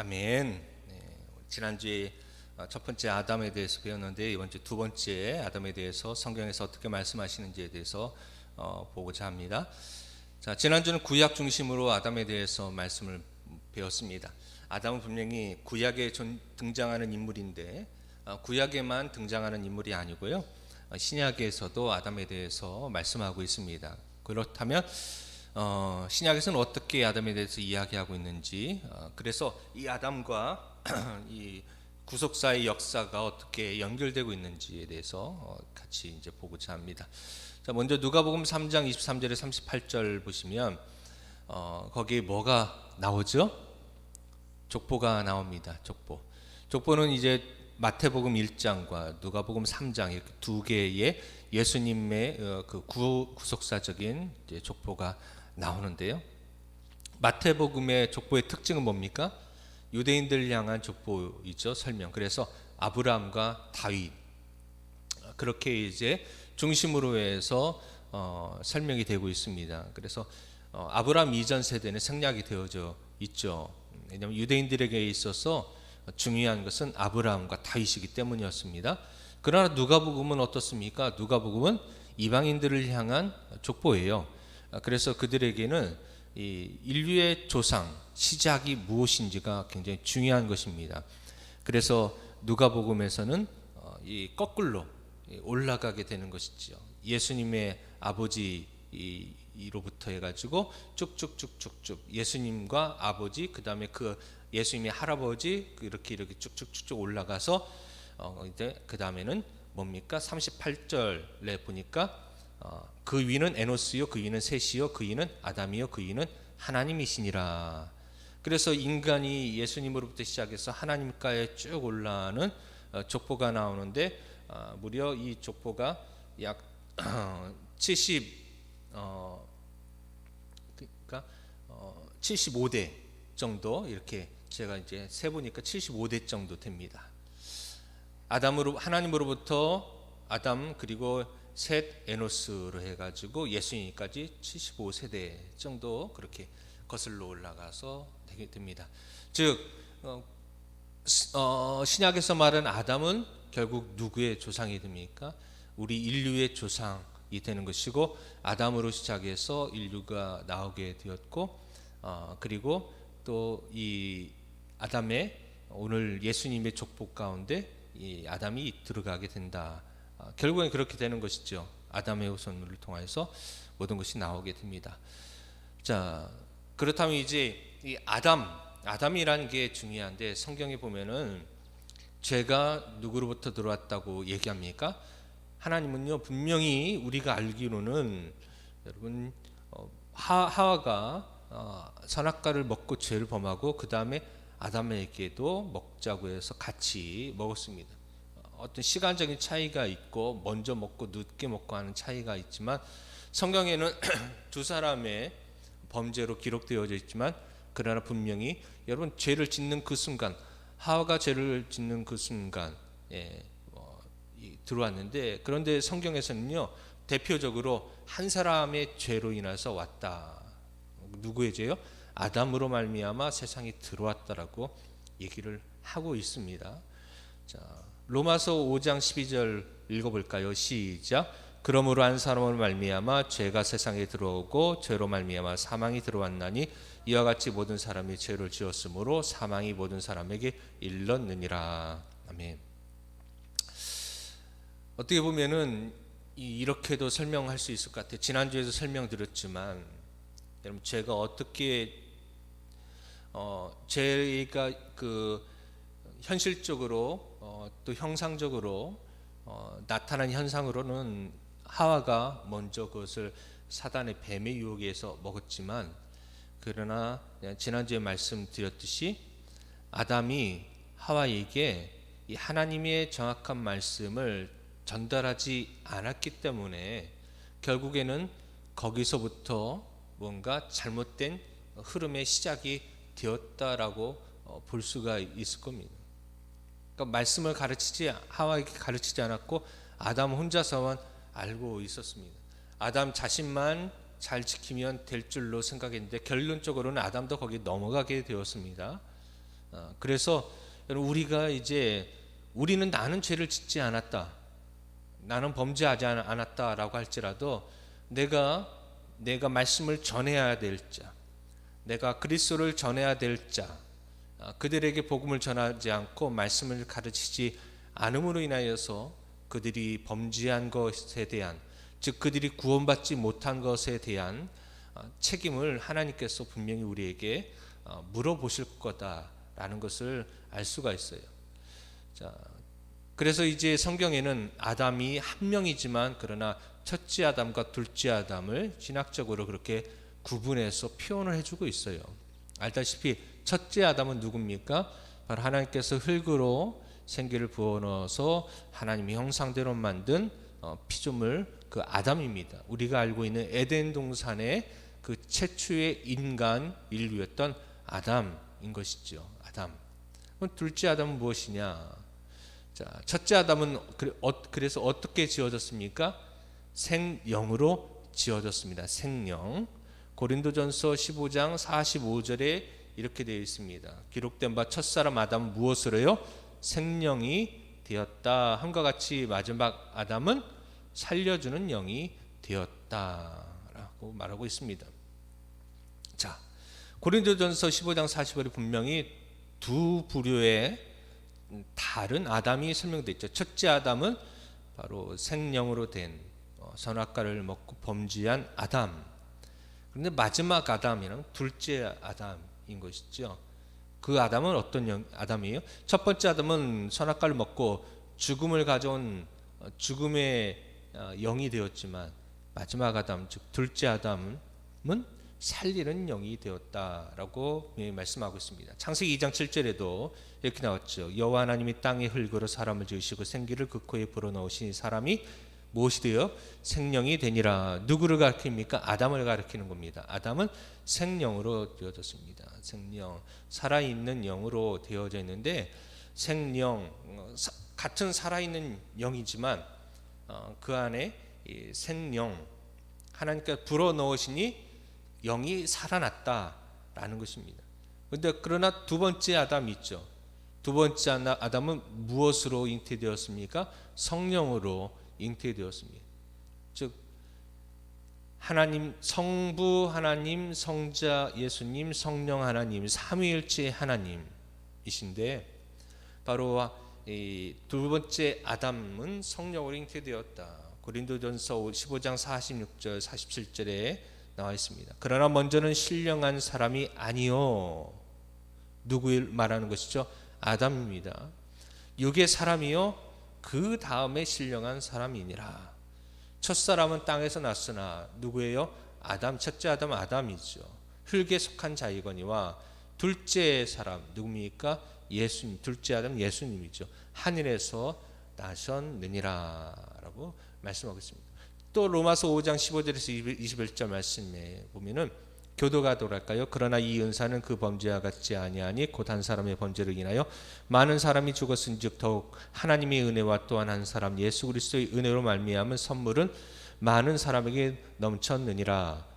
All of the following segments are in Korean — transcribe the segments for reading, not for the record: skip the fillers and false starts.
아멘. 지난주에 첫 번째 아담에 대해서 배웠는데 이번 주 두 번째 아담에 대해서 성경에서 어떻게 말씀하시는지에 대해서 보고자 합니다. 자, 지난주는 구약 중심으로 아담에 대해서 말씀을 배웠습니다. 아담은 분명히 구약에 등장하는 인물인데 구약에만 등장하는 인물이 아니고요. 신약에서도 아담에 대해서 말씀하고 있습니다. 그렇다면 신약에서는 어떻게 아담에 대해서 이야기하고 있는지, 그래서 이 아담과 이 구속사의 역사가 어떻게 연결되고 있는지에 대해서 같이 이제 보고자 합니다. 자, 먼저 누가복음 3장 23절에 38절 보시면 거기에 뭐가 나오죠? 족보가 나옵니다. 족보는 이제 마태복음 1장과 누가복음 3장 이렇게 두 개의 예수님의 그 구속사적인 이제 족보가 나오는데요. 마태복음의 족보의 특징은 뭡니까? 유대인들 향한 족보이죠. 설명. 그래서 아브라함과 다윗 그렇게 이제 중심으로 해서 설명이 되고 있습니다. 그래서 아브라함 이전 세대는 생략이 되어져 있죠. 왜냐하면 유대인들에게 있어서 중요한 것은 아브라함과 다윗이기 때문이었습니다. 그러나 누가복음은 어떻습니까? 누가복음은 이방인들을 향한 족보예요. 그래서 그들에게는 이 인류의 조상, 시작이 무엇인지가 굉장히 중요한 것입니다. 그래서 누가복음에서는 이 거꾸로 올라가게 되는 것이죠. 예수님의 아버지로부터 해가지고 쭉쭉쭉쭉쭉 예수님과 아버지, 그 다음에 그 예수님의 할아버지 이렇게 쭉쭉쭉쭉 올라가서 이제 그 다음에는 뭡니까? 38절에 보니까 그 위는 에노스요, 그 위는 셋이요, 그 위는 아담이요, 그 위는 하나님이시니라. 그래서 인간이 예수님으로부터 시작해서 하나님과에 쭉 올라가는 족보가 나오는데 무려 이 족보가 약 75대 정도, 이렇게 제가 이제 세 보니까 75대 정도 됩니다. 하나님으로부터 아담, 그리고 셋, 에노스로 해가지고 예수님까지 75세대 정도 그렇게 거슬러 올라가서 되게 됩니다. 즉 신약에서 말하는 아담은 결국 누구의 조상이 됩니까? 우리 인류의 조상이 되는 것이고, 아담으로 시작해서 인류가 나오게 되었고, 그리고 또 이 아담의 오늘 예수님의 족보 가운데 이 아담이 들어가게 된다. 결국엔 그렇게 되는 것이죠. 아담의 후손을 통해서 모든 것이 나오게 됩니다. 자, 그렇다면 이제 이 아담이라는 게 중요한데, 성경에 보면은 죄가 누구로부터 들어왔다고 얘기합니까? 하나님은요, 분명히 우리가 알기로는 여러분 하와가 선악과를 먹고 죄를 범하고 그 다음에 아담에게도 먹자고 해서 같이 먹었습니다. 어떤 시간적인 차이가 있고 먼저 먹고 늦게 먹고 하는 차이가 있지만, 성경에는 두 사람의 범죄로 기록되어져 있지만, 그러나 분명히 여러분 죄를 짓는 그 순간, 하와가 죄를 짓는 그 순간 들어왔는데, 그런데 성경에서는요 대표적으로 한 사람의 죄로 인해서 왔다. 누구의 죄요? 아담으로 말미암아 세상이 들어왔다라고 얘기를 하고 있습니다. 자, 로마서 5장 12절 읽어볼까요? 시작. 그러므로 한 사람으로 말미암아 죄가 세상에 들어오고 죄로 말미암아 사망이 들어왔나니 이와 같이 모든 사람이 죄를 지었으므로 사망이 모든 사람에게 일렀느니라. 아멘. 어떻게 보면은 이렇게도 설명할 수 있을 것 같아요. 지난주에도 설명드렸지만, 여러분 죄가 어떻게 죄가 그 현실적으로 또 형상적으로 나타난 현상으로는 하와가 먼저 그것을 사단의 뱀의 유혹에 의해서 먹었지만, 그러나 지난주에 말씀드렸듯이 아담이 하와에게 이 하나님의 정확한 말씀을 전달하지 않았기 때문에 결국에는 거기서부터 뭔가 잘못된 흐름의 시작이 되었다라고 볼 수가 있을 겁니다. 그러니까 말씀을 하와에게 가르치지 않았고 아담 혼자서만 알고 있었습니다. 아담 자신만 잘 지키면 될 줄로 생각했는데 결론적으로는 아담도 거기에 넘어가게 되었습니다. 그래서 우리가 이제 우리는 나는 죄를 짓지 않았다, 나는 범죄하지 않았다라고 할지라도 내가 말씀을 전해야 될 자, 내가 그리스도를 전해야 될 자, 그들에게 복음을 전하지 않고 말씀을 가르치지 않음으로 인하여서 그들이 범죄한 것에 대한, 즉 그들이 구원받지 못한 것에 대한 책임을 하나님께서 분명히 우리에게 물어보실 거다라는 것을 알 수가 있어요. 자, 그래서 이제 성경에는 아담이 한 명이지만 그러나 첫째 아담과 둘째 아담을 신학적으로 그렇게 구분해서 표현을 해주고 있어요. 알다시피 첫째 아담은 누굽니까? 바로 하나님께서 흙으로 생기를 부어넣어서 하나님의 형상대로 만든 피조물 그 아담입니다. 우리가 알고 있는 에덴 동산의 그 최초의 인간 인류였던 아담인 것이죠. 아담. 그럼 둘째 아담은 무엇이냐? 자, 첫째 아담은 그래서 어떻게 지어졌습니까? 생령으로 지어졌습니다. 생령. 고린도전서 15장 45절에 이렇게 되어 있습니다. 기록된 바 첫사람 아담은 무엇으로요? 생령이 되었다. 함과 같이 마지막 아담은 살려주는 영이 되었다라고 말하고 있습니다. 자, 고린도전서 15장 45절에 분명히 두 부류의 다른 아담이 설명되어 있죠. 첫째 아담은 바로 생령으로 된 선악과를 먹고 범죄한 아담. 그런데 마지막 아담이란 둘째 아담인 것이죠. 그 아담은 어떤 아담이에요? 첫 번째 아담은 선악과를 먹고 죽음을 가져온 죽음의 영이 되었지만, 마지막 아담 즉 둘째 아담은 살리는 영이 되었다라고 말씀하고 있습니다. 창세기 2장 7절에도 이렇게 나왔죠. 여호와 하나님이 땅의 흙으로 사람을 지으시고 생기를 그 코에 불어넣으시니 사람이 무엇이 되어 생령이 되니라. 누구를 가리킵니까? 아담을 가리키는 겁니다. 아담은 생령으로 되어졌습니다. 생령, 살아있는 영으로 되어져 있는데, 생령 같은 살아있는 영이지만 그 안에 생령, 하나님께서 불어넣으시니 영이 살아났다라는 것입니다. 그러나 두 번째 아담이 있죠. 두 번째 아담은 무엇으로 잉태되었습니까? 성령으로 잉태되었습니다. 즉 하나님, 성부 하나님, 성자 예수님, 성령 하나님, 삼위일체 하나님이신데, 바로 이 두 번째 아담은 성령으로 잉태되었다. 고린도전서 15장 46절 47절에 나와 있습니다. 그러나 먼저는 신령한 사람이 아니요. 누구를 말하는 것이죠? 아담입니다. 육의 사람이요 그 다음에 신령한 사람이니라. 첫사람은 땅에서 났으나 누구예요? 아담, 첫째 아담은 아담이죠. 흙에 속한 자이거니와 둘째 사람 누굽니까? 예수님. 둘째 아담 예수님이죠. 하늘에서 나셨느니라 라고 말씀하고 있습니다. 또 로마서 5장 15절에서 21절 말씀에 보면은 교도가 뭐랄까요? 그러나 이 은사는 그 범죄와 같지 아니하니 곧 한 사람의 범죄를 인하여 많은 사람이 죽었은즉 더욱 하나님의 은혜와 또한 한 사람 예수 그리스도의 은혜로 말미암은 선물은 많은 사람에게 넘쳤느니라.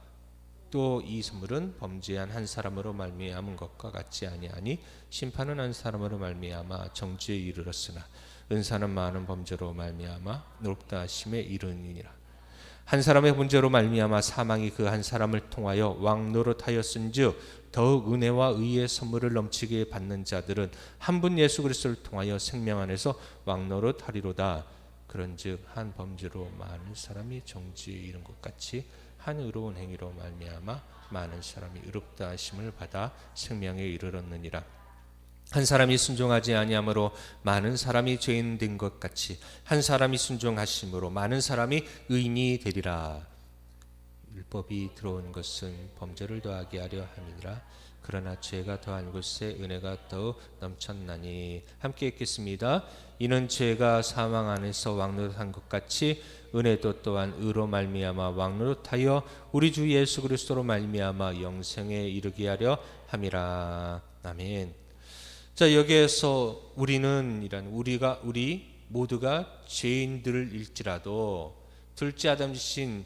또 이 선물은 범죄한 한 사람으로 말미암은 것과 같지 아니하니 심판은 한 사람으로 말미암아 정죄에 이르렀으나 은사는 많은 범죄로 말미암아 높다 하심에 이르니라. 한 사람의 문제로 말미암아 사망이 그 한 사람을 통하여 왕노릇하였은즉 더욱 은혜와 의의 선물을 넘치게 받는 자들은 한 분 예수 그리스도를 통하여 생명 안에서 왕노릇하리로다. 그런즉 한 범죄로 많은 사람이 정죄에 이른 것 같이 한 의로운 행위로 말미암아 많은 사람이 의롭다 하심을 받아 생명에 이르렀느니라. 한 사람이 순종하지 아니함으로 많은 사람이 죄인 된 것 같이 한 사람이 순종하심으로 많은 사람이 의인이 되리라. 율법이 들어온 것은 범죄를 더하게 하려 함이니라. 그러나 죄가 더한 곳에 은혜가 더욱 넘쳤나니. 함께 읽겠습니다. 이는 죄가 사망 안에서 왕노릇한 것 같이 은혜도 또한 의로 말미암아 왕노릇하여 우리 주 예수 그리스도로 말미암아 영생에 이르게 하려 함이라. 아멘. 자, 여기에서 우리 모두가 죄인들일지라도 둘째 아담이신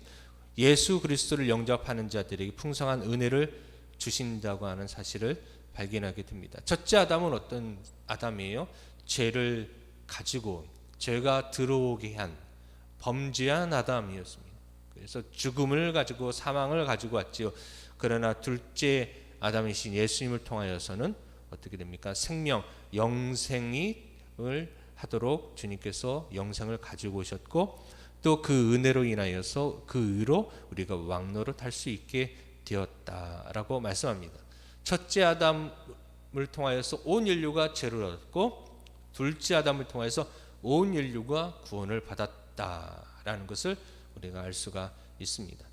예수 그리스도를 영접하는 자들에게 풍성한 은혜를 주신다고 하는 사실을 발견하게 됩니다. 첫째 아담은 어떤 아담이에요? 죄를 가지고 죄가 들어오게 한 범죄한 아담이었습니다. 그래서 죽음을 가지고 사망을 가지고 왔지요. 그러나 둘째 아담이신 예수님을 통하여서는 어떻게 됩니까? 생명, 영생을 하도록 주님께서 영생을 가지고 오셨고, 또 그 은혜로 인하여서 그 의로 우리가 왕노릇 할 수 있게 되었다라고 말씀합니다. 첫째 아담을 통하여서 온 인류가 죄를 얻었고, 둘째 아담을 통해서 온 인류가 구원을 받았다라는 것을 우리가 알 수가 있습니다.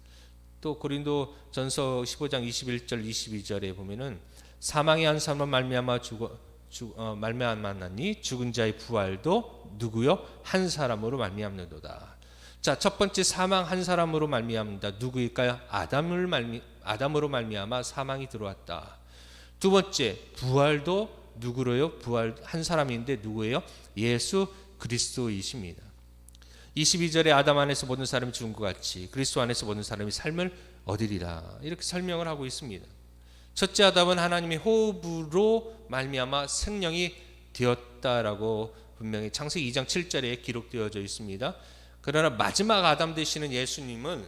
또 고린도전서 15장 21절 22절에 보면은 사망의 한 사람으로 말미암았나니 죽은 자의 부활도 누구요? 한 사람으로 말미암는도다. 자, 첫 번째 사망 한 사람으로 말미암는다. 누구일까요? 아담으로 말미암아 사망이 들어왔다. 두 번째 부활도 누구로요? 부활 한 사람인데 누구예요? 예수 그리스도이십니다. 22절에 아담 안에서 모든 사람이 죽은 것 같이 그리스도 안에서 모든 사람이 삶을 얻으리라, 이렇게 설명을 하고 있습니다. 첫째 아담은 하나님의 호흡으로 말미암아 생명이 되었다라고 분명히 창세기 2장 7절에 기록되어져 있습니다. 그러나 마지막 아담 되시는 예수님은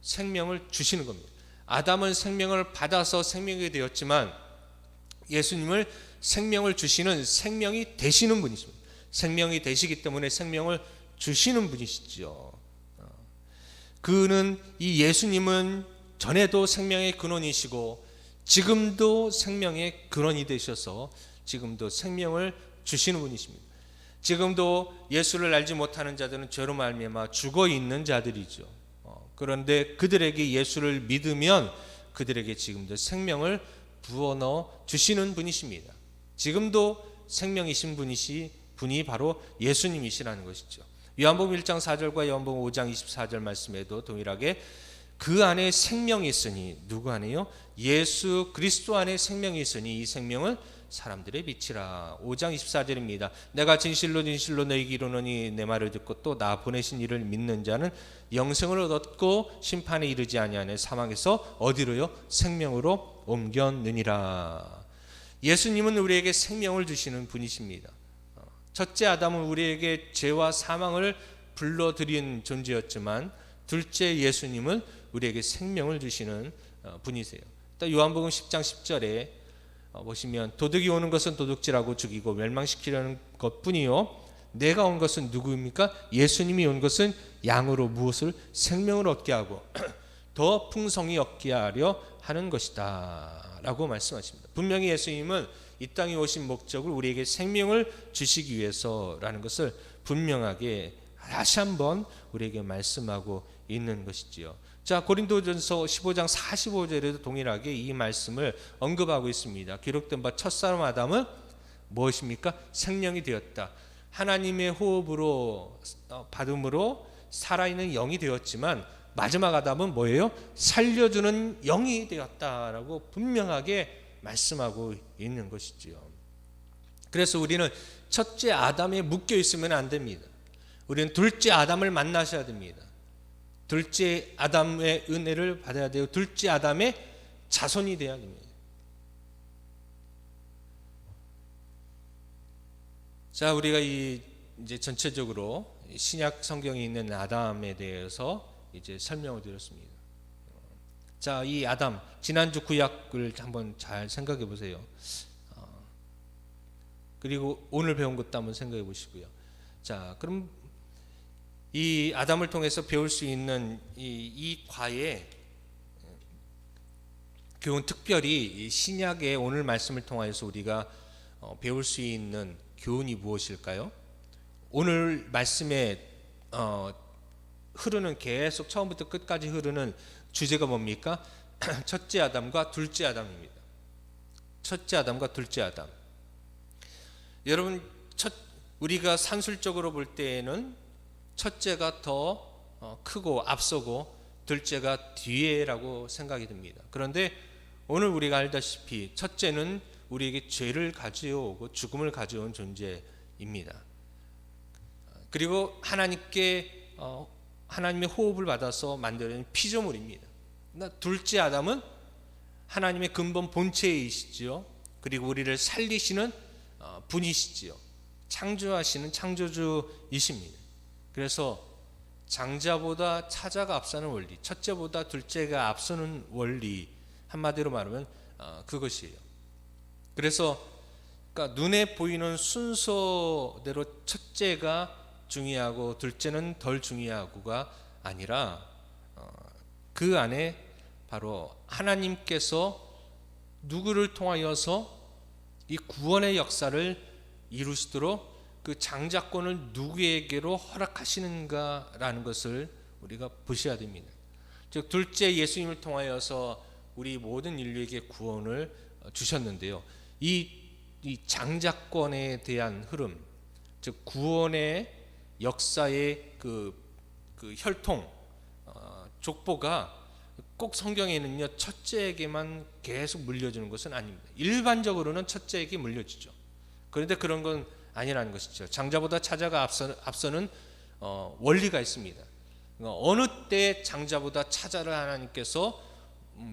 생명을 주시는 겁니다. 아담은 생명을 받아서 생명이 되었지만 예수님을 생명을 주시는 생명이 되시는 분이십니다. 생명이 되시기 때문에 생명을 주시는 분이시죠. 그는 이 예수님은 전에도 생명의 근원이시고 지금도 생명의 근원이 되셔서 지금도 생명을 주시는 분이십니다. 지금도 예수를 알지 못하는 자들은 죄로 말미암아 죽어 있는 자들이죠. 그런데 그들에게 예수를 믿으면 그들에게 지금도 생명을 부어넣어 주시는 분이십니다. 지금도 생명이신 분이 바로 예수님이시라는 것이죠. 요한복음 1장 4절과 요한복음 5장 24절 말씀에도 동일하게 그 안에 생명이 있으니, 누구 안에요? 예수 그리스도 안에 생명이 있으니 이 생명은 사람들의 빛이라. 5장 24절입니다. 내가 진실로 진실로 너희에게 이르노니 내 말을 듣고 또 나 보내신 이를 믿는 자는 영생을 얻었고 심판에 이르지 아니하네 사망에서 어디로요? 생명으로 옮겼느니라. 예수님은 우리에게 생명을 주시는 분이십니다. 첫째 아담은 우리에게 죄와 사망을 불러들인 존재였지만 둘째 예수님은 우리에게 생명을 주시는 분이세요. 또 요한복음 10장 10절에 보시면 도둑이 오는 것은 도둑질하고 죽이고 멸망시키려는 것뿐이요 내가 온 것은 누구입니까? 예수님이 온 것은 양으로 무엇을? 생명을 얻게 하고 더 풍성히 얻게 하려 하는 것이다 라고 말씀하십니다. 분명히 예수님은 이 땅에 오신 목적을 우리에게 생명을 주시기 위해서라는 것을 분명하게 다시 한번 우리에게 말씀하고 있는 것이지요. 자, 고린도전서 15장 45절에도 동일하게 이 말씀을 언급하고 있습니다. 기록된 바 첫사람 아담은 무엇입니까? 생명이 되었다. 하나님의 호흡으로 받음으로 살아있는 영이 되었지만 마지막 아담은 뭐예요? 살려주는 영이 되었다라고 분명하게 말씀하고 있는 것이지요. 그래서 우리는 첫째 아담에 묶여 있으면 안 됩니다. 우리는 둘째 아담을 만나셔야 됩니다. 둘째 아담의 은혜를 받아야 돼요. 둘째 아담의 자손이 되어야 됩니다. 자, 우리가 이제 전체적으로 신약 성경에 있는 아담에 대해서 이제 설명을 드렸습니다. 자, 이 아담, 지난주 구약을 한번 잘 생각해 보세요. 그리고 오늘 배운 것도 한번 생각해 보시고요. 자, 그럼 이 아담을 통해서 배울 수 있는 이 과의 교훈, 특별히 이 신약의 오늘 말씀을 통해서 우리가 배울 수 있는 교훈이 무엇일까요? 오늘 말씀에 흐르는, 계속 처음부터 끝까지 흐르는 주제가 뭡니까? 첫째 아담과 둘째 아담입니다. 첫째 아담과 둘째 아담. 여러분, 우리가 산술적으로 볼 때에는 첫째가 더 크고 앞서고 둘째가 뒤에라고 생각이 듭니다. 그런데 오늘 우리가 알다시피 첫째는 우리에게 죄를 가져오고 죽음을 가져온 존재입니다. 그리고 하나님의 호흡을 받아서 만들어진 피조물입니다. 둘째 아담은 하나님의 근본 본체이시죠. 그리고 우리를 살리시는 분이시지요. 창조하시는 창조주이십니다. 그래서 장자보다 차자가 앞서는 원리, 첫째보다 둘째가 앞서는 원리, 한마디로 말하면 그것이에요. 그래서 그러니까 눈에 보이는 순서대로 첫째가 중요하고 둘째는 덜 중요하고가 아니라 그 안에 바로 하나님께서 누구를 통하여서 이 구원의 역사를 이루시도록 그 장자권을 누구에게로 허락하시는가라는 것을 우리가 보셔야 됩니다. 즉 둘째 예수님을 통하여서 우리 모든 인류에게 구원을 주셨는데요. 이 장자권에 대한 흐름, 즉 구원의 역사의 그 혈통, 족보가 꼭 성경에는요 첫째에게만 계속 물려주는 것은 아닙니다. 일반적으로는 첫째에게 물려주죠. 그런데 그런 건 아니라는 것이죠. 장자보다 차자가 앞서는 원리가 있습니다. 어느 때 장자보다 차자를 하나님께서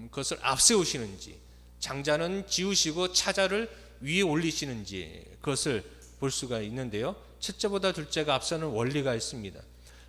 그것을 앞세우시는지, 장자는 지우시고 차자를 위에 올리시는지 그것을 볼 수가 있는데요. 첫째보다 둘째가 앞서는 원리가 있습니다.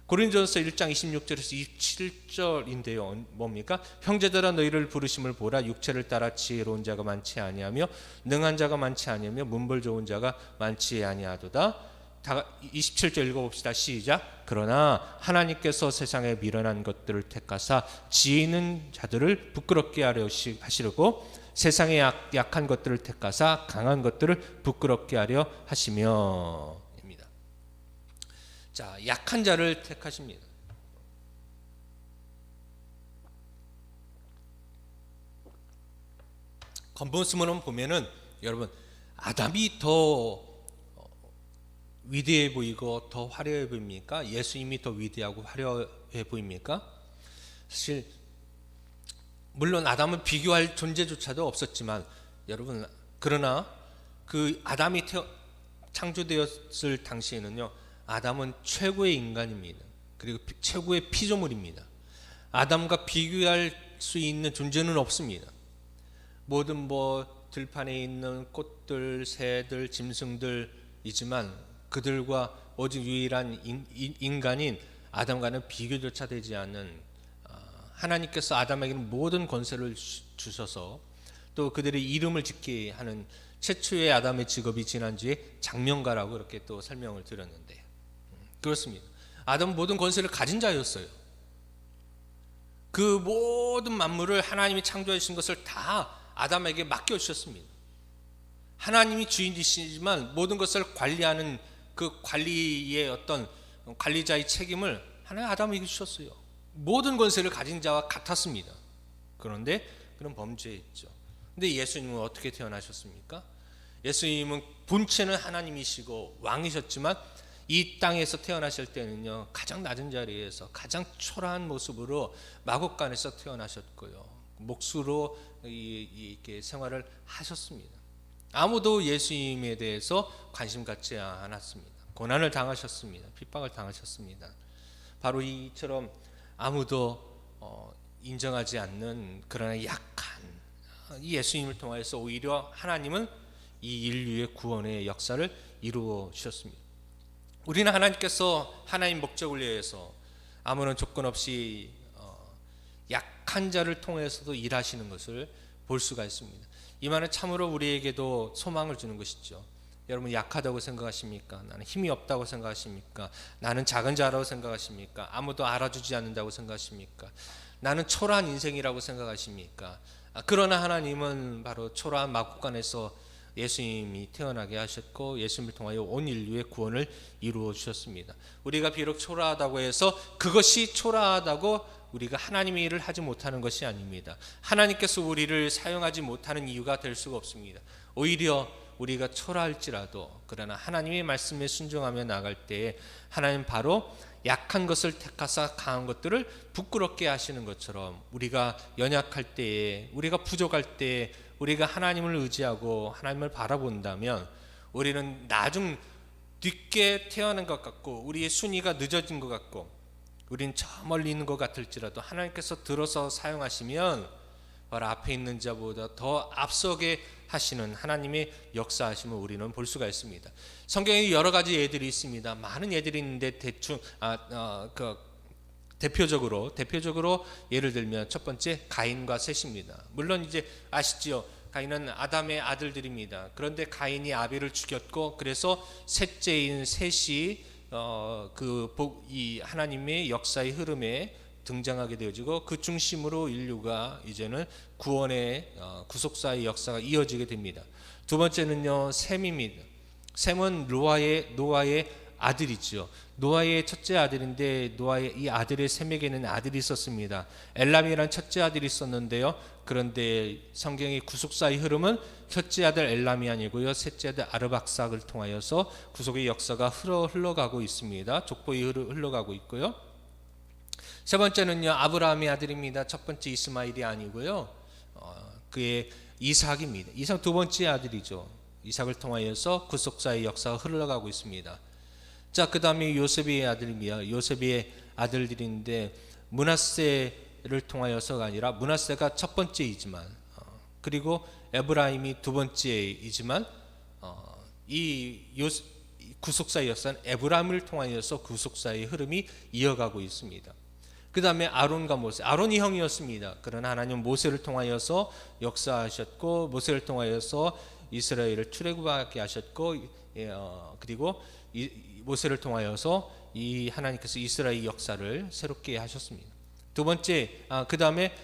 고린도전서 1장 26절에서 27절인데요. 뭡니까? 형제들아 너희를 부르심을 보라. 육체를 따라 지혜로운 자가 많지 아니하며 능한 자가 많지 아니하며 문벌 좋은 자가 많지 아니하도다. 27절 읽어봅시다. 시작. 그러나 하나님께서 세상에 미련한 것들을 택하사 지혜 있는 자들을 부끄럽게 하려 하시려고 세상에 약한 것들을 택하사 강한 것들을 부끄럽게 하려 하시며. 자, 약한 자를 택하십니다. 겉모습으로 보면은 여러분 아담이 더 위대해 보이고 더 화려해 보입니까? 예수님이 더 위대하고 화려해 보입니까? 사실 물론 아담은 비교할 존재조차도 없었지만 여러분 그러나 그 아담이 창조되었을 당시에는요 아담은 최고의 인간입니다. 그리고 최고의 피조물입니다. 아담과 비교할 수 있는 존재는 없습니다. 모든 들판에 있는 꽃들, 새들, 짐승들이지만 그들과 오직 유일한 인간인 아담과는 비교조차 되지 않는 하나님께서 아담에게는 모든 권세를 주셔서 또 그들의 이름을 짓게 하는 최초의 아담의 직업이 지난주에 장명가라고 이렇게 또 설명을 드렸는데 그렇습니다. 아담은 모든 권세를 가진 자였어요. 그 모든 만물을 하나님이 창조해 주신 것을 다 아담에게 맡겨주셨습니다. 하나님이 주인이시지만 모든 것을 관리하는 그 관리의 어떤 관리자의 책임을 하나님 아담에게 주셨어요. 모든 권세를 가진 자와 같았습니다. 그런데 그런 범죄했죠. 근데 예수님은 어떻게 태어나셨습니까? 예수님은 본체는 하나님이시고 왕이셨지만 이 땅에서 태어나실 때는요 가장 낮은 자리에서 가장 초라한 모습으로 마국간에서 태어나셨고요 목수로 이렇게 생활을 하셨습니다. 아무도 예수님에 대해서 관심 갖지 않았습니다. 고난을 당하셨습니다. 핍박을 당하셨습니다. 바로 이처럼 아무도 인정하지 않는 그러나 약한 예수님을 통해서 오히려 하나님은 이 인류의 구원의 역사를 이루어 주셨습니다. 우리는 하나님께서 하나님 목적을 위해서 아무런 조건 없이 약한 자를 통해서도 일하시는 것을 볼 수가 있습니다. 이 말은 참으로 우리에게도 소망을 주는 것이죠. 여러분 약하다고 생각하십니까? 나는 힘이 없다고 생각하십니까? 나는 작은 자라고 생각하십니까? 아무도 알아주지 않는다고 생각하십니까? 나는 초라한 인생이라고 생각하십니까? 그러나 하나님은 바로 초라한 마국간에서 예수님이 태어나게 하셨고 예수님을 통하여 온 인류의 구원을 이루어 주셨습니다. 우리가 비록 초라하다고 해서 그것이 초라하다고 우리가 하나님의 일을 하지 못하는 것이 아닙니다. 하나님께서 우리를 사용하지 못하는 이유가 될 수가 없습니다. 오히려 우리가 초라할지라도 그러나 하나님의 말씀에 순종하며 나갈 때에 하나님 바로 약한 것을 택하사 강한 것들을 부끄럽게 하시는 것처럼 우리가 연약할 때에 우리가 부족할 때에 우리가 하나님을 의지하고 하나님을 바라본다면 우리는 나중 늦게 태어난 것 같고 우리의 순위가 늦어진 것 같고 우리는 저 멀리 있는 것 같을지라도 하나님께서 들어서 사용하시면 바로 앞에 있는 자보다 더 앞서게 하시는 하나님의 역사하심을 우리는 볼 수가 있습니다. 성경에 여러 가지 예들이 있습니다. 많은 예들이 있는데 대표적으로 예를 들면 첫 번째 가인과 셋입니다. 물론 이제 아시죠? 가인은 아담의 아들들입니다. 그런데 가인이 아벨을 죽였고 그래서 셋째인 셋이 이 하나님의 역사의 흐름에 등장하게 되어지고 그 중심으로 인류가 이제는 구원의 구속사의 역사가 이어지게 됩니다. 두 번째는요 셈입니다. 셈은 노아의 아들이죠. 노아의 첫째 아들인데 노아의 이 아들의 셈에게는 아들이 있었습니다. 엘람이라는 첫째 아들이 있었는데요. 그런데 성경의 구속사의 흐름은 첫째 아들 엘람이 아니고요. 셋째 아들 아르박삭을 통하여서 구속의 역사가 흘러가고 있습니다. 족보에 흘러가고 있고요. 세 번째는요 아브라함의 아들입니다. 첫 번째 이스마엘이 아니고요. 그의 이삭입니다. 이삭 두 번째 아들이죠. 이삭을 통하여서 구속사의 역사가 흘러가고 있습니다. 자, 그 다음에 요셉의 아들입니다. 요셉의 아들들인데 므낫세를 통하여서가 아니라 므낫세가 첫 번째이지만 그리고 에브라임이 두 번째이지만 이 구속사의 역사는 에브라임을 통하여서 구속사의 흐름이 이어가고 있습니다. 그 다음에 아론과 모세, 아론이 형이었습니다. 그러나 하나님 모세를 통하여서 역사하셨고 모세를 통하여서 이스라엘을 출애굽하게 하셨고 그리고 모세를 통하여서 이 하나님께서 이스라엘 역사를 새롭게 하셨습니다. 두 번째, 그 다음에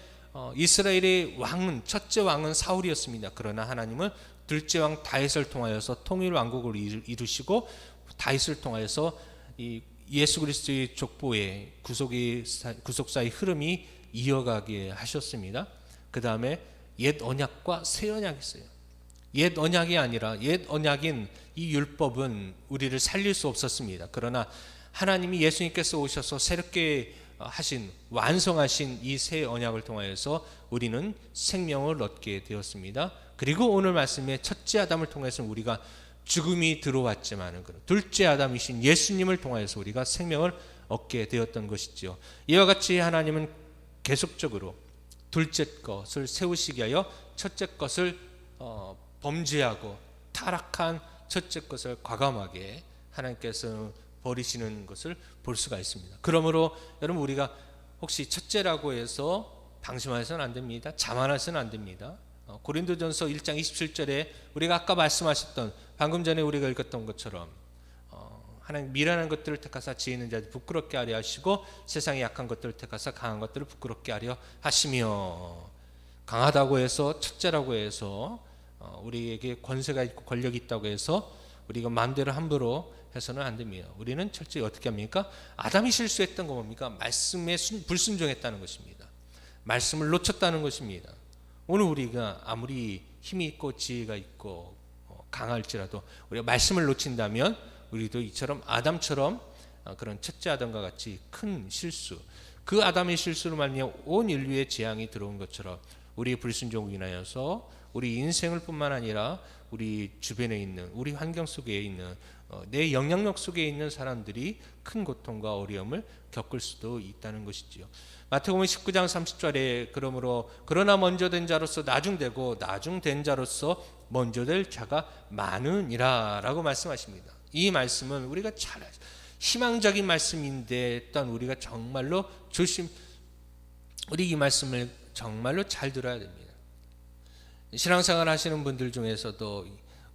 이스라엘의 왕은 첫째 왕은 사울이었습니다. 그러나 하나님은 둘째 왕 다윗을 통하여서 통일 왕국을 이루시고 다윗을 통하여서 이 예수 그리스도의 족보의 구속사의 흐름이 이어가게 하셨습니다. 그 다음에 옛 언약과 새 언약이 있어요. 옛 언약이 아니라 옛 언약인 이 율법은 우리를 살릴 수 없었습니다. 그러나 하나님이 예수님께서 오셔서 새롭게 하신 완성하신 이 새 언약을 통하여서 우리는 생명을 얻게 되었습니다. 그리고 오늘 말씀에 첫째 아담을 통해서 우리가 죽음이 들어왔지만 둘째 아담이신 예수님을 통하여서 우리가 생명을 얻게 되었던 것이죠. 이와 같이 하나님은 계속적으로 둘째 것을 세우시기 위하여 첫째 것을 범죄하고 타락한 첫째 것을 과감하게 하나님께서 버리시는 것을 볼 수가 있습니다. 그러므로 여러분 우리가 혹시 첫째라고 해서 방심해서는 안 됩니다. 자만해서는 안 됩니다. 고린도전서 1장 27절에 우리가 아까 말씀하셨던 방금 전에 우리가 읽었던 것처럼 하나님 미련한 것들을 택하사 지혜 있는 자들 부끄럽게 하려 하시고 세상의 약한 것들을 택하사 강한 것들을 부끄럽게 하려 하시며 강하다고 해서 첫째라고 해서 우리에게 권세가 있고 권력이 있다고 해서 우리가 마음대로 함부로 해서는 안 됩니다. 우리는 철저히 어떻게 합니까? 아담이 실수했던 거 뭡니까? 말씀에 불순종했다는 것입니다. 말씀을 놓쳤다는 것입니다. 오늘 우리가 아무리 힘이 있고 지혜가 있고 강할지라도 우리가 말씀을 놓친다면 우리도 이처럼 아담처럼 그런 첫째 아담과 같이 큰 실수, 그 아담의 실수로 말미암아 온 인류의 재앙이 들어온 것처럼 우리의 불순종으로 인하여서 우리 인생을 뿐만 아니라 우리 주변에 있는 우리 환경 속에 있는 내 영향력 속에 있는 사람들이 큰 고통과 어려움을 겪을 수도 있다는 것이지요. 마태복음 19장 30절에 그러나 먼저 된 자로서 나중되고 나중된 자로서 먼저 될 자가 많으니라 라고 말씀하십니다. 이 말씀은 우리가 잘 희망적인 말씀인데 또한 우리가 정말로 우리 이 말씀을 정말로 잘 들어야 됩니다. 신앙생활 하시는 분들 중에서도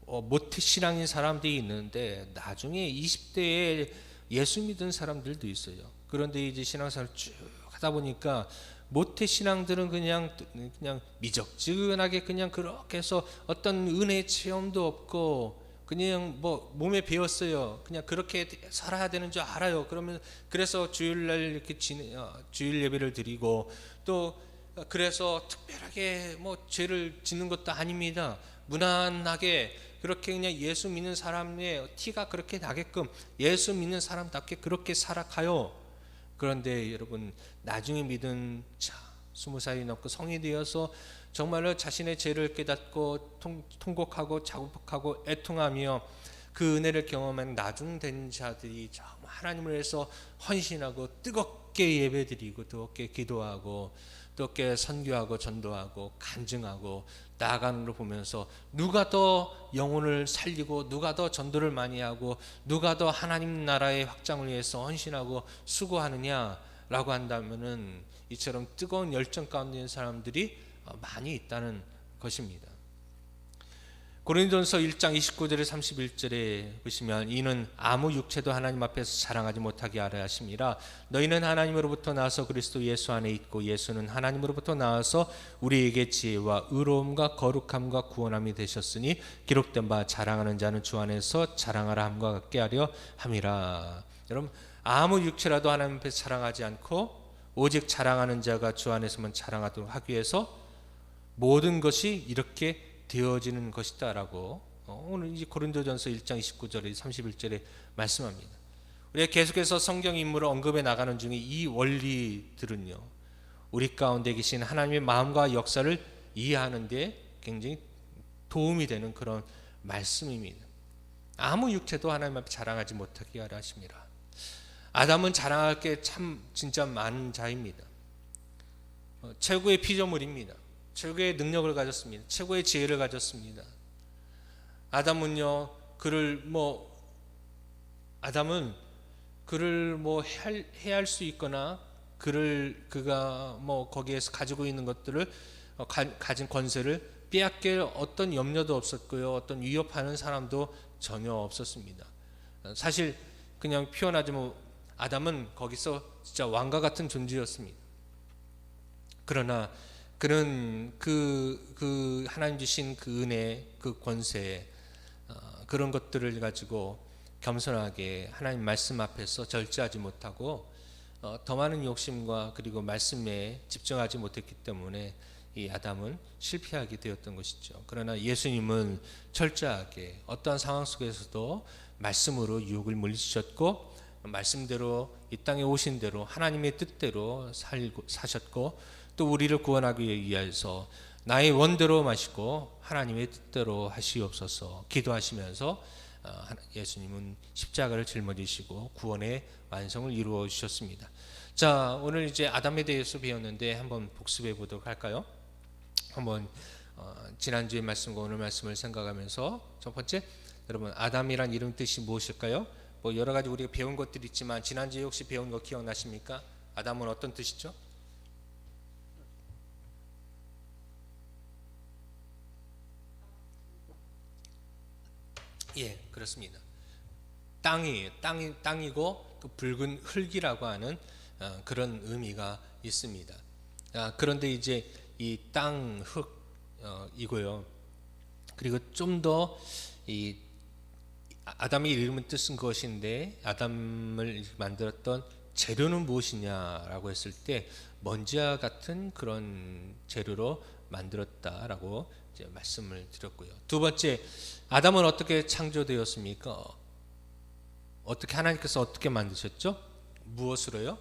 모태신앙인 사람들이 있는데 나중에 20대에 예수 믿은 사람들도 있어요. 그런데 이제 신앙생활 쭉 하다 보니까 모태신앙들은 그냥 미적지근하게 그냥 그렇게 해서 어떤 은혜의 체험도 없고 그냥 몸에 배웠어요. 그냥 그렇게 살아야 되는 줄 알아요. 그래서 주일날 이렇게 주일 예배를 드리고 또 그래서 특별하게 죄를 짓는 것도 아닙니다. 무난하게 그렇게 그냥 예수 믿는 사람의 티가 그렇게 나게끔 예수 믿는 사람답게 그렇게 살아가요. 그런데 여러분 나중에 믿은 20살이 넘고 성이 되어서 정말로 자신의 죄를 깨닫고 통곡하고 자복하고 애통하며 그 은혜를 경험한 나중된 자들이 정말 하나님을 위해서 헌신하고 뜨겁게 예배드리고 뜨겁게 기도하고 어떻게 선교하고 전도하고 간증하고 나아가는 걸 보면서 누가 더 영혼을 살리고 누가 더 전도를 많이 하고 누가 더 하나님 나라의 확장을 위해서 헌신하고 수고하느냐라고 한다면은 이처럼 뜨거운 열정 가운데 있는 사람들이 많이 있다는 것입니다. 고린도전서 1장 29절에 31절에 보시면 이는 아무 육체도 하나님 앞에서 자랑하지 못하게 하려 하심이라. 너희는 하나님으로부터 나와서 그리스도 예수 안에 있고 예수는 하나님으로부터 나와서 우리에게 지혜와 의로움과 거룩함과 구원함이 되셨으니 기록된 바 자랑하는 자는 주 안에서 자랑하라 함과 같게 하려 함이라. 여러분, 아무 육체라도 하나님 앞에서 자랑하지 않고 오직 자랑하는 자가 주 안에서만 자랑하도록 하기 위해서 모든 것이 이렇게 되어지는 것이다라고 오늘 이제 고린도전서 1장 29절에 31절에 말씀합니다. 우리가 계속해서 성경 인물을 언급해 나가는 중에 이 원리들은요, 우리 가운데 계신 하나님의 마음과 역사를 이해하는 데 굉장히 도움이 되는 그런 말씀입니다. 아무 육체도 하나님 앞에 자랑하지 못하게 하라 하십니다. 아담은 자랑할 게 참 진짜 많은 자입니다. 최고의 피조물입니다. 최고의 능력을 가졌습니다. 최고의 지혜를 가졌습니다. 아담은 그를 해할 수 있거나 그가 거기에서 가지고 있는 것들을 가진 권세를 빼앗길 어떤 염려도 없었고요. 어떤 위협하는 사람도 전혀 없었습니다. 사실 그냥 표현하자면 아담은 거기서 진짜 왕과 같은 존재였습니다. 그러나 그는 그 하나님 주신 그 은혜, 그 권세, 그런 것들을 가지고 겸손하게 하나님 말씀 앞에서 절제하지 못하고 더 많은 욕심과 그리고 말씀에 집중하지 못했기 때문에 이 아담은 실패하게 되었던 것이죠. 그러나 예수님은 철저하게 어떠한 상황 속에서도 말씀으로 유혹을 물리치셨고 말씀대로 이 땅에 오신 대로 하나님의 뜻대로 사셨고 또 우리를 구원하기 위해서 나의 원대로 마시고 하나님의 뜻대로 하시옵소서 기도하시면서 예수님은 십자가를 짊어지시고 구원의 완성을 이루어 주셨습니다. 자, 오늘 이제 아담에 대해서 배웠는데 한번 복습해 보도록 할까요? 한번 지난주의 말씀과 오늘 말씀을 생각하면서 첫 번째, 여러분 아담이란 이름 뜻이 무엇일까요? 여러 가지 우리가 배운 것들이 있지만 지난주에 혹시 배운 거 기억나십니까? 아담은 어떤 뜻이죠? 예, 그렇습니다. 땅이고 또 붉은 흙이라고 하는 그런 의미가 있습니다. 그런데 이제 이 땅 흙이고요. 그리고 좀 더 이 아담의 이름은 뜻은 것인데 아담을 만들었던 재료는 무엇이냐라고 했을 때 먼지와 같은 그런 재료로 만들었다라고 이제 말씀을 드렸고요. 두 번째, 아담은 어떻게 창조되었습니까? 어떻게 하나님께서 어떻게 만드셨죠? 무엇으로요?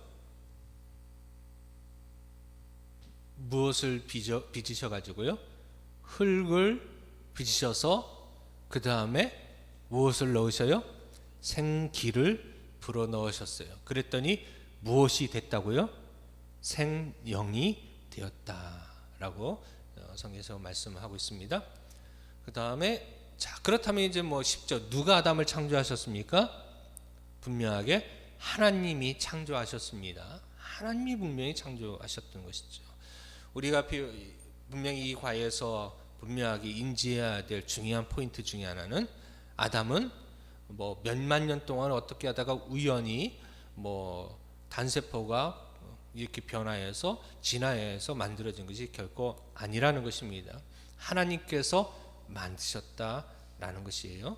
무엇을 빚으셔 가지고요? 흙을 빚으셔서 그 다음에 무엇을 넣으셔요? 생기를 불어 넣으셨어요. 그랬더니 무엇이 됐다고요? 생명이 되었다라고 성경에서 말씀하고 있습니다. 그 다음에 자, 그렇다면 이제 쉽죠. 누가 아담을 창조하셨습니까? 분명하게 하나님이 창조하셨습니다. 하나님이 분명히 창조하셨던 것이죠. 우리가 분명히 이 과에서 분명하게 인지해야 될 중요한 포인트 중에 하나는 아담은 몇만 년 동안 어떻게 하다가 우연히 단세포가 이렇게 변화해서 진화해서 만들어진 것이 결코 아니라는 것입니다. 하나님께서 만드셨다라는 것이에요.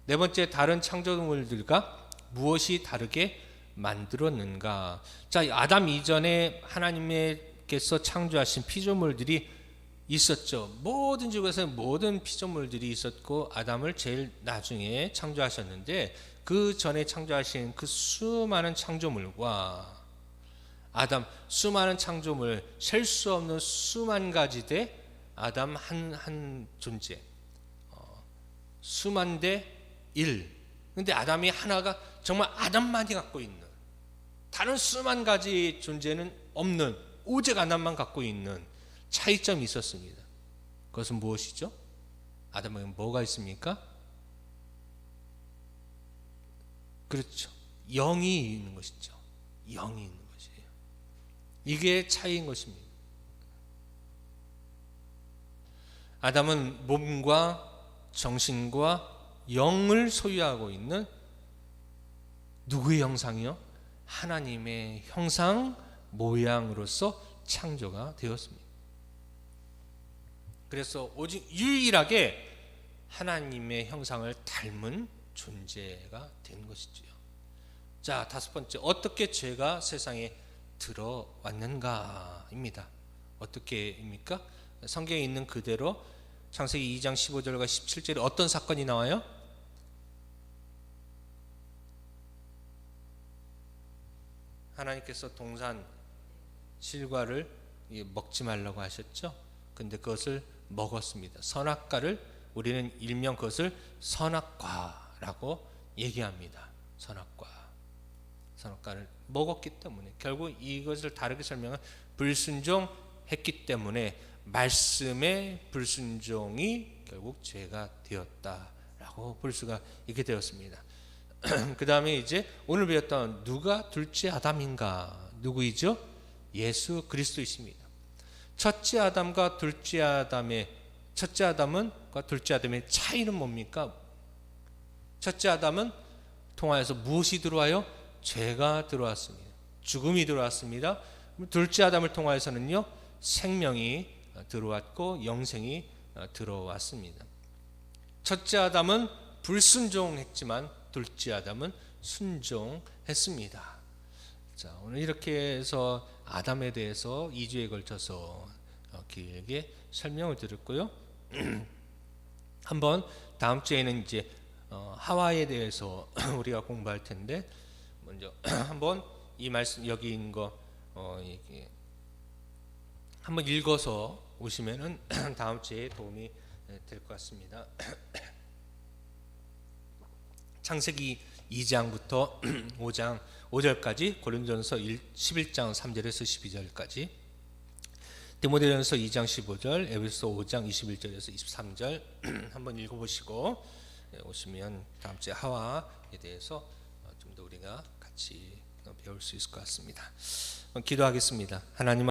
네 번째, 다른 창조물들과 무엇이 다르게 만들었는가? 자, 아담 이전에 하나님께서 창조하신 피조물들이 있었죠. 모든 지구에서 모든 피조물들이 있었고 아담을 제일 나중에 창조하셨는데 그 전에 창조하신 그 수많은 창조물과 아담 수많은 창조물, 셀 수 없는 수만 가지 대 아담 한 존재, 수만 대 일. 근데 아담이 하나가 정말 아담만이 갖고 있는 다른 수만 가지 존재는 없는 오직 아담만 갖고 있는 차이점이 있었습니다. 그것은 무엇이죠? 아담에게 뭐가 있습니까? 그렇죠. 영이 있는 것이죠. 영이 있는 것이에요. 이게 차이인 것입니다. 아담은 몸과 정신과 영을 소유하고 있는 누구의 형상이요? 하나님의 형상 모양으로서 창조가 되었습니다. 그래서 오직 유일하게 하나님의 형상을 닮은 존재가 된 것이지요. 자, 다섯 번째, 어떻게 죄가 세상에 들어왔는가입니다. 어떻게입니까? 성경에 있는 그대로 창세기 2장 15절과 17절에 어떤 사건이 나와요? 하나님께서 동산 실과를 먹지 말라고 하셨죠. 근데 그것을 먹었습니다. 선악과를 우리는 일명 그것을 선악과라고 얘기합니다. 선악과를 먹었기 때문에 결국 이것을 다르게 설명한 불순종했기 때문에 말씀의 불순종이 결국 죄가 되었다라고 볼 수가 있게 되었습니다. 그 다음에 이제 오늘 배웠던 누가 둘째 아담인가? 누구이죠? 예수 그리스도이십니다. 첫째 아담과 둘째 아담의 차이는 뭡니까? 첫째 아담은 통하여서 무엇이 들어와요? 죄가 들어왔습니다. 죽음이 들어왔습니다. 둘째 아담을 통하여서는요, 생명이 들어왔고 영생이 들어왔습니다. 첫째 아담은 불순종했지만 둘째 아담은 순종했습니다. 자, 오늘 이렇게 해서 아담에 대해서 2주에 걸쳐서 길게 설명을 드렸고요. 한번 다음 주에는 이제 하와에 대해서 우리가 공부할 텐데 먼저 한번 이 말씀 여기 있는 거 한번 읽어서 오시면은 다음 주에 도움이 될 것 같습니다. 창세기 2장부터 5장 5절까지, 고린도전서 11장 3절에서 12절까지, 디모데전서 2장 15절, 에베소 5장 21절에서 23절 한번 읽어보시고 오시면 다음 주에 하와에 대해서 좀 더 우리가 같이 배울 수 있을 것 같습니다. 기도하겠습니다. 하나님